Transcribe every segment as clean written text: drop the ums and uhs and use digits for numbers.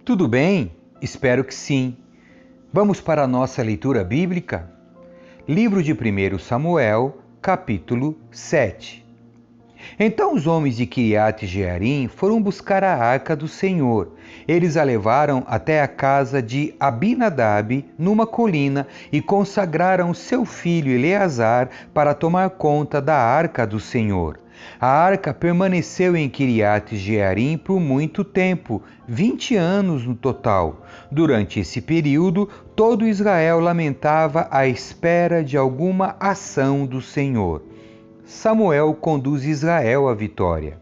Tudo bem? Espero que sim. Vamos para a nossa leitura bíblica? Livro de 1 Samuel, capítulo 7. Então os homens de Quiriate-Jearim foram buscar a arca do Senhor. Eles a levaram até a casa de Abinadab, numa colina, e consagraram seu filho Eleazar para tomar conta da arca do Senhor. A arca permaneceu em Quiriate-Jearim por muito tempo, 20 anos no total. Durante esse período, todo Israel lamentava à espera de alguma ação do Senhor. Samuel conduz Israel à vitória.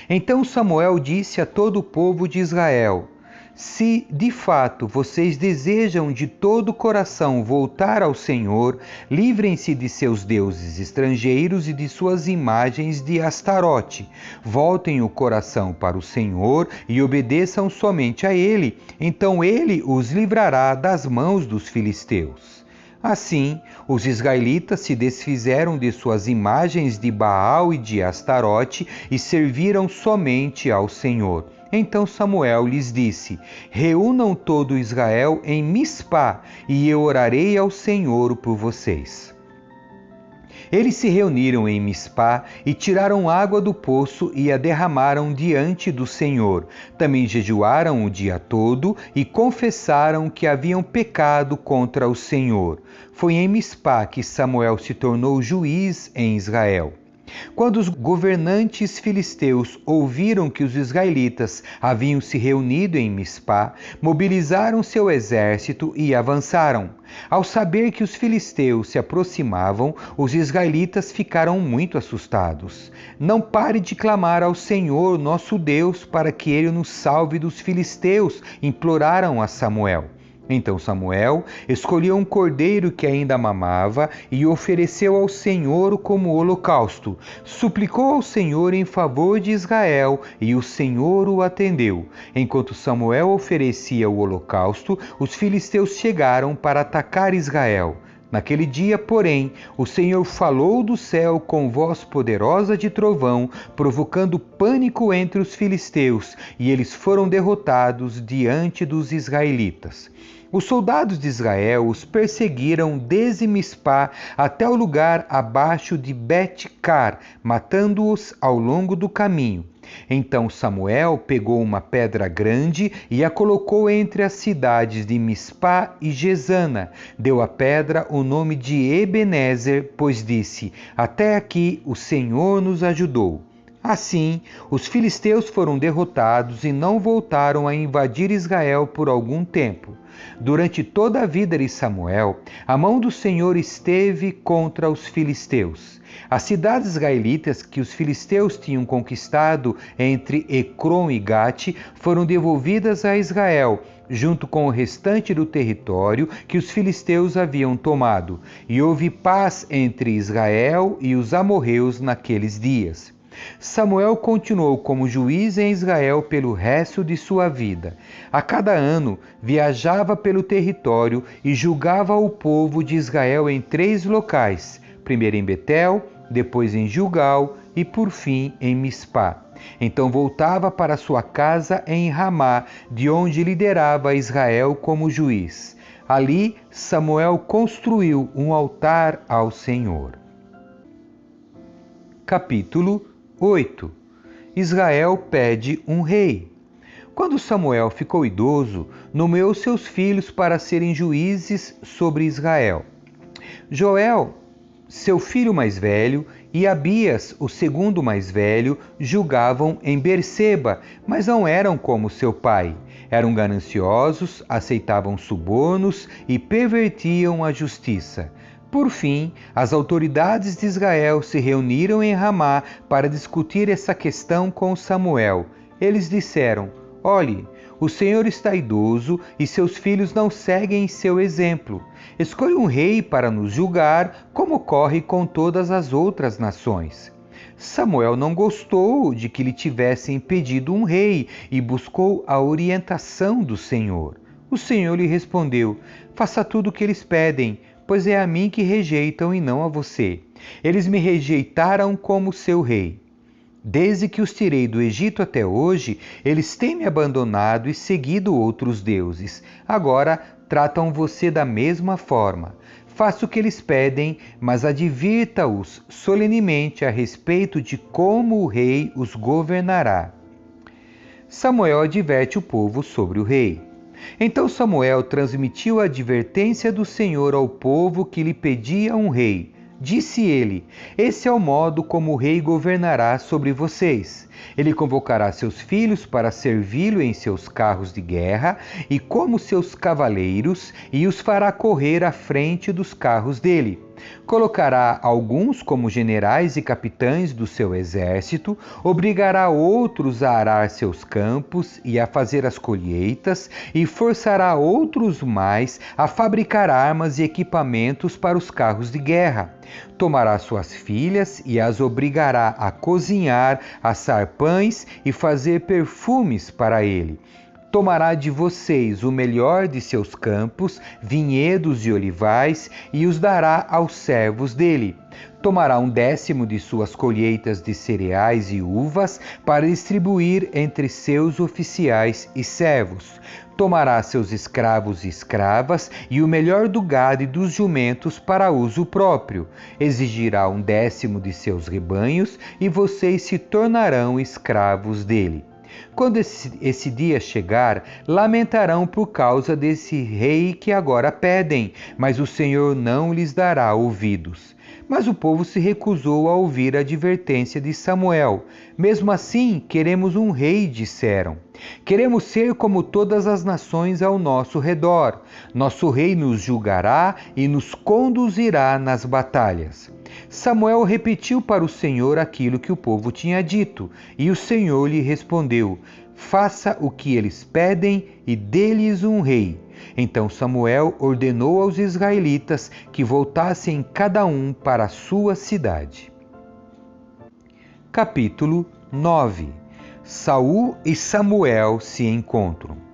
Então Samuel disse a todo o povo de Israel: se de fato vocês desejam de todo o coração voltar ao Senhor, livrem-se de seus deuses estrangeiros e de suas imagens de Astarote. Voltem o coração para o Senhor e obedeçam somente a Ele. Então Ele os livrará das mãos dos filisteus. Assim, os israelitas se desfizeram de suas imagens de Baal e de Astarote e serviram somente ao Senhor. Então Samuel lhes disse: reúnam todo Israel em Mispá, e eu orarei ao Senhor por vocês. Eles se reuniram em Mispá e tiraram água do poço e a derramaram diante do Senhor. Também jejuaram o dia todo e confessaram que haviam pecado contra o Senhor. Foi em Mispá que Samuel se tornou juiz em Israel. Quando os governantes filisteus ouviram que os israelitas haviam se reunido em Mispá, mobilizaram seu exército e avançaram. Ao saber que os filisteus se aproximavam, os israelitas ficaram muito assustados. Não pare de clamar ao Senhor, nosso Deus, para que Ele nos salve dos filisteus, imploraram a Samuel. Então Samuel escolheu um cordeiro que ainda mamava e ofereceu ao Senhor como holocausto. Suplicou ao Senhor em favor de Israel e o Senhor o atendeu. Enquanto Samuel oferecia o holocausto, os filisteus chegaram para atacar Israel. Naquele dia, porém, o Senhor falou do céu com voz poderosa de trovão, provocando pânico entre os filisteus, e eles foram derrotados diante dos israelitas. Os soldados de Israel os perseguiram desde Mispá até o lugar abaixo de Bet-car, matando-os ao longo do caminho. Então Samuel pegou uma pedra grande e a colocou entre as cidades de Mispá e Gesana. Deu à pedra o nome de Ebenezer, pois disse: até aqui o Senhor nos ajudou. Assim, os filisteus foram derrotados e não voltaram a invadir Israel por algum tempo. Durante toda a vida de Samuel, a mão do Senhor esteve contra os filisteus. As cidades israelitas que os filisteus tinham conquistado entre Ecrom e Gate foram devolvidas a Israel, junto com o restante do território que os filisteus haviam tomado, e houve paz entre Israel e os amorreus naqueles dias. Samuel continuou como juiz em Israel pelo resto de sua vida. A cada ano, viajava pelo território e julgava o povo de Israel em 3 locais, primeiro em Betel, depois em Gilgal e por fim em Mispá. Então voltava para sua casa em Ramá, de onde liderava Israel como juiz. Ali, Samuel construiu um altar ao Senhor. Capítulo 8. Israel pede um rei. Quando Samuel ficou idoso, nomeou seus filhos para serem juízes sobre Israel. Joel, seu filho mais velho, e Abias, o segundo mais velho, julgavam em Berseba, mas não eram como seu pai. Eram gananciosos, aceitavam subornos e pervertiam a justiça. Por fim, as autoridades de Israel se reuniram em Ramá para discutir essa questão com Samuel. Eles disseram: olhe, o Senhor está idoso e seus filhos não seguem seu exemplo. Escolha um rei para nos julgar, como ocorre com todas as outras nações. Samuel não gostou de que lhe tivessem pedido um rei e buscou a orientação do Senhor. O Senhor lhe respondeu: faça tudo o que eles pedem, pois é a mim que rejeitam e não a você. Eles me rejeitaram como seu rei. Desde que os tirei do Egito até hoje, eles têm me abandonado e seguido outros deuses. Agora tratam você da mesma forma. Faça o que eles pedem, mas advirta-os solenemente a respeito de como o rei os governará. Samuel adverte o povo sobre o rei. Então Samuel transmitiu a advertência do Senhor ao povo que lhe pedia um rei. Disse ele: esse é o modo como o rei governará sobre vocês. Ele convocará seus filhos para servi-lo em seus carros de guerra e como seus cavaleiros, e os fará correr à frente dos carros dele. Colocará alguns como generais e capitães do seu exército, obrigará outros a arar seus campos e a fazer as colheitas, e forçará outros mais a fabricar armas e equipamentos para os carros de guerra. Tomará suas filhas e as obrigará a cozinhar, assar pães e fazer perfumes para ele. Tomará de vocês o melhor de seus campos, vinhedos e olivais, e os dará aos servos dele. Tomará 1/10 de suas colheitas de cereais e uvas para distribuir entre seus oficiais e servos. Tomará seus escravos e escravas e o melhor do gado e dos jumentos para uso próprio. Exigirá 1/10 de seus rebanhos e vocês se tornarão escravos dele. Quando esse dia chegar, lamentarão por causa desse rei que agora pedem, mas o Senhor não lhes dará ouvidos. Mas o povo se recusou a ouvir a advertência de Samuel. Mesmo assim, queremos um rei, disseram. Queremos ser como todas as nações ao nosso redor. Nosso rei nos julgará e nos conduzirá nas batalhas. Samuel repetiu para o Senhor aquilo que o povo tinha dito, e o Senhor lhe respondeu: faça o que eles pedem e dê-lhes um rei. Então Samuel ordenou aos israelitas que voltassem cada um para a sua cidade. Capítulo 9. Saul e Samuel se encontram.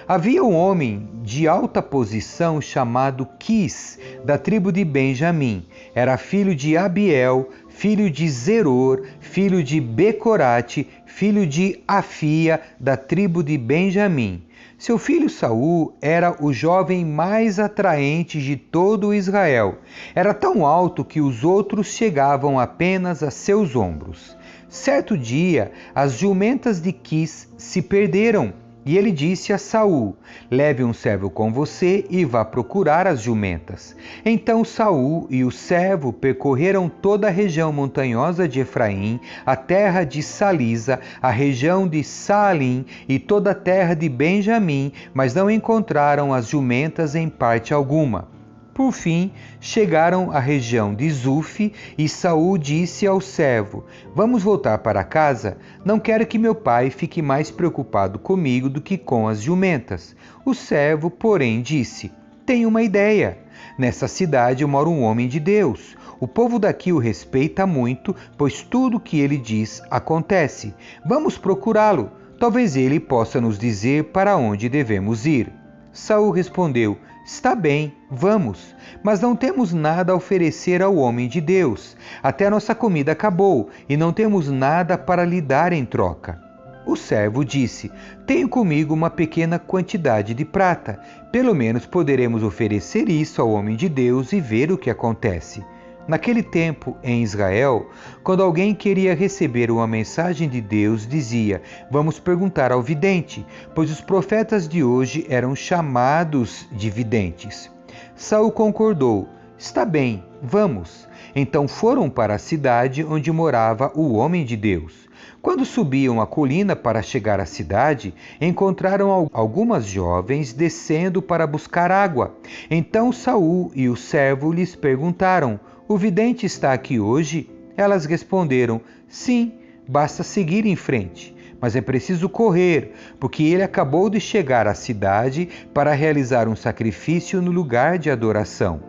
Havia um homem de alta posição chamado Quis, da tribo de Benjamim. Era filho de Abiel, filho de Zeror, filho de Becorate, filho de Afia, da tribo de Benjamim. Seu filho Saul era o jovem mais atraente de todo Israel. Era tão alto que os outros chegavam apenas a seus ombros. Certo dia, as jumentas de Quis se perderam. E ele disse a Saul: leve um servo com você e vá procurar as jumentas. Então Saul e o servo percorreram toda a região montanhosa de Efraim, a terra de Salisa, a região de Saalim e toda a terra de Benjamim, mas não encontraram as jumentas em parte alguma. Por fim, chegaram à região de Zuf e Saul disse ao servo: vamos voltar para casa? Não quero que meu pai fique mais preocupado comigo do que com as jumentas. O servo, porém, disse: tenho uma ideia. Nessa cidade mora um homem de Deus. O povo daqui o respeita muito, pois tudo o que ele diz acontece. Vamos procurá-lo. Talvez ele possa nos dizer para onde devemos ir. Saul respondeu: está bem, vamos, mas não temos nada a oferecer ao homem de Deus. Até nossa comida acabou e não temos nada para lhe dar em troca. O servo disse: tenho comigo uma pequena quantidade de prata. Pelo menos poderemos oferecer isso ao homem de Deus e ver o que acontece. Naquele tempo, em Israel, quando alguém queria receber uma mensagem de Deus, dizia: vamos perguntar ao vidente, pois os profetas de hoje eram chamados de videntes. Saul concordou: está bem, vamos. Então foram para a cidade onde morava o homem de Deus. Quando subiam a colina para chegar à cidade, encontraram algumas jovens descendo para buscar água. Então Saul e o servo lhes perguntaram: o vidente está aqui hoje? Elas responderam: sim, basta seguir em frente. Mas é preciso correr, porque ele acabou de chegar à cidade para realizar um sacrifício no lugar de adoração.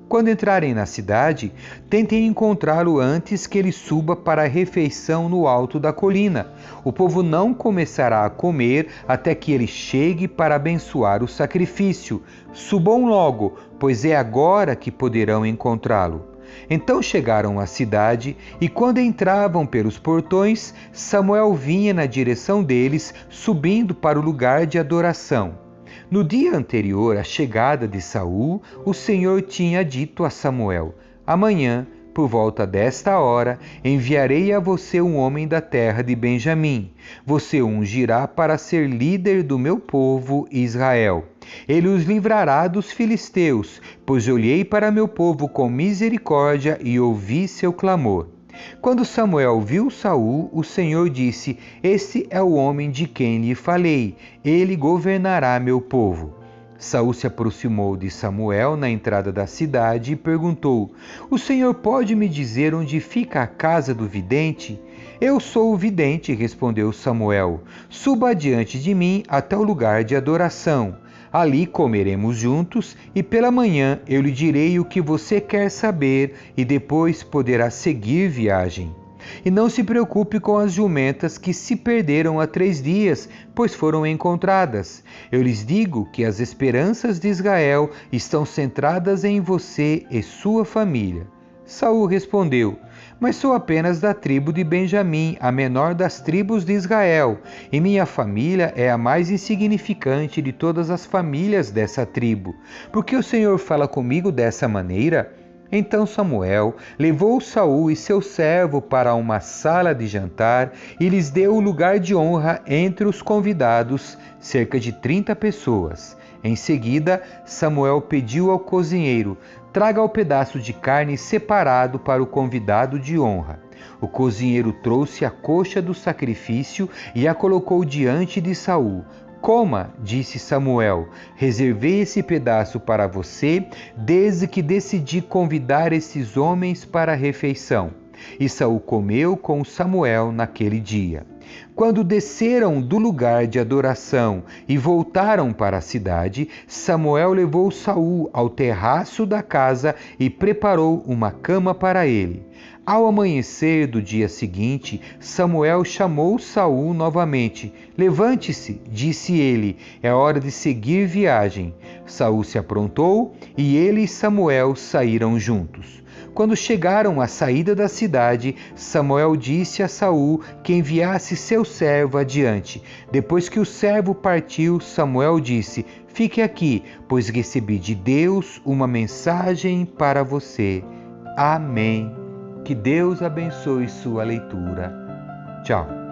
Quando entrarem na cidade, tentem encontrá-lo antes que ele suba para a refeição no alto da colina. O povo não começará a comer até que ele chegue para abençoar o sacrifício. Subam logo, pois é agora que poderão encontrá-lo. Então chegaram à cidade, e quando entravam pelos portões, Samuel vinha na direção deles, subindo para o lugar de adoração. No dia anterior à chegada de Saul, o Senhor tinha dito a Samuel: amanhã, por volta desta hora, enviarei a você um homem da terra de Benjamim. Você o ungirá para ser líder do meu povo Israel. Ele os livrará dos filisteus, pois olhei para meu povo com misericórdia e ouvi seu clamor. Quando Samuel viu Saul, o Senhor disse: Este é o homem de quem lhe falei, ele governará meu povo. Saul se aproximou de Samuel na entrada da cidade e perguntou: O Senhor pode me dizer onde fica a casa do vidente? Eu sou o vidente, respondeu Samuel. Suba adiante de mim até o lugar de adoração. Ali comeremos juntos e pela manhã eu lhe direi o que você quer saber e depois poderá seguir viagem. E não se preocupe com as jumentas que se perderam há 3 dias, pois foram encontradas. Eu lhes digo que as esperanças de Israel estão centradas em você e sua família. Saul respondeu: Mas sou apenas da tribo de Benjamim, a menor das tribos de Israel, e minha família é a mais insignificante de todas as famílias dessa tribo. Por que o Senhor fala comigo dessa maneira? Então Samuel levou Saul e seu servo para uma sala de jantar e lhes deu o lugar de honra entre os convidados, cerca de 30 pessoas. Em seguida, Samuel pediu ao cozinheiro: traga o pedaço de carne separado para o convidado de honra. O cozinheiro trouxe a coxa do sacrifício e a colocou diante de Saul. Coma, disse Samuel, reservei esse pedaço para você desde que decidi convidar esses homens para a refeição. E Saul comeu com Samuel naquele dia. Quando desceram do lugar de adoração e voltaram para a cidade, Samuel levou Saul ao terraço da casa e preparou uma cama para ele. Ao amanhecer do dia seguinte, Samuel chamou Saul novamente. Levante-se, disse ele, é hora de seguir viagem. Saul se aprontou e ele e Samuel saíram juntos. Quando chegaram à saída da cidade, Samuel disse a Saul que enviasse seu servo adiante. Depois que o servo partiu, Samuel disse: Fique aqui, pois recebi de Deus uma mensagem para você. Amém. Que Deus abençoe sua leitura. Tchau.